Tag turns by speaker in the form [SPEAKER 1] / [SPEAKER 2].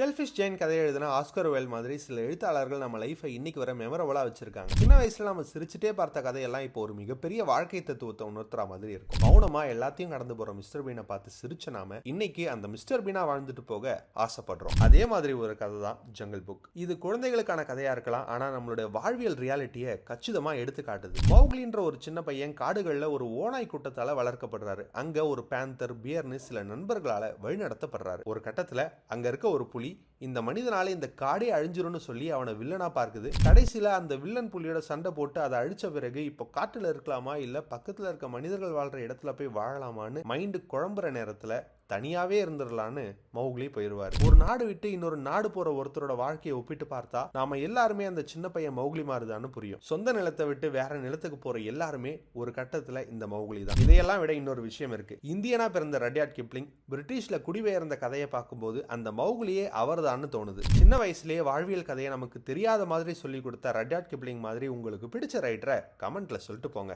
[SPEAKER 1] Selfish Jain கதையை எழுதின Oscar well மாதிரி சில எழுத்தாளர்கள் நம்ம லைஃபை இன்னைக்கு வர மெமரபிளா வச்சிருக்காங்க. சின்ன வயசுல நம்ம சிரிச்சுட்டே பார்த்த கதையெல்லாம் இப்போ ஒரு மிகப்பெரிய வாழ்க்கை தத்துவத்தை உணர்த்துற மாதிரி இருக்கும். மௌனமா எல்லாத்தையும் கடந்து போற மிஸ்டர் பீனை பார்த்து சிரிச்ச நாம இன்னைக்கு அந்த மிஸ்டர் பீனா வாழ்ந்துட்டு போக ஆசைப்படுறோம். அதே மாதிரி ஒரு கதை தான் ஜங்கிள் புக். இது குழந்தைகளுக்கான கதையா இருக்கலாம், ஆனா நம்மளுடைய வாழ்வியல் ரியாலிட்டியை கச்சிதமா எடுத்து காட்டுது. மௌக்லின்ற ஒரு சின்ன பையன் காடுகள்ல ஒரு ஓநாய் கூட்டத்தால வளர்க்கப்படுறாரு. அங்க ஒரு பேந்தர், பியர்னு சில நண்பர்களால வழிநடத்தப்படுறாரு. ஒரு கட்டத்துல அங்க இருக்க ஒரு புலி இந்த மனிதனால இந்த காடே அழிஞ்சிரும்னு சொல்லி அவனை வில்லனா பார்க்குது. கடைசியில அந்த வில்லன் புலியோட சண்டை போட்டு அதை அழிச்ச பிறகு இப்போ காட்டுல இருக்கலாமா இல்ல பக்கத்துல இருக்க மனிதர்கள் வாழ்ற இடத்துல போய் வாழலாமான்னு மைண்டு குழம்புற நேரத்துல தனியாவே இருந்துடலான்னு மௌக்லி போயிருவாரு. ஒரு நாடு விட்டு இன்னொரு நாடு போற ஒருத்தரோட வாழ்க்கையை ஒப்பிட்டு பார்த்தா நாம எல்லாருமே அந்த சின்ன பையன் மௌக்லி மாறுதான்னு புரியும். சொந்த நிலத்தை விட்டு வேற நிலத்துக்கு போற எல்லாருமே ஒரு கட்டத்துல இந்த மௌக்லி தான். இதையெல்லாம் விட இன்னொரு விஷயம் இருக்கு. இந்தியனா பிறந்த ரட்யார்ட் கிப்ளிங் பிரிட்டிஷ்ல குடிபெயர்ந்த கதையை பார்க்கும்போது அந்த மௌக்லியே அவர்தான்னு தோணுது. சின்ன வயசுலயே வாழ்வியல் கதையை நமக்கு தெரியாத மாதிரி சொல்லி கொடுத்த ரட்யார்ட் கிப்ளிங் மாதிரி உங்களுக்கு பிடிச்ச ரைட்டரை கமெண்ட்ல சொல்லிட்டு போங்க.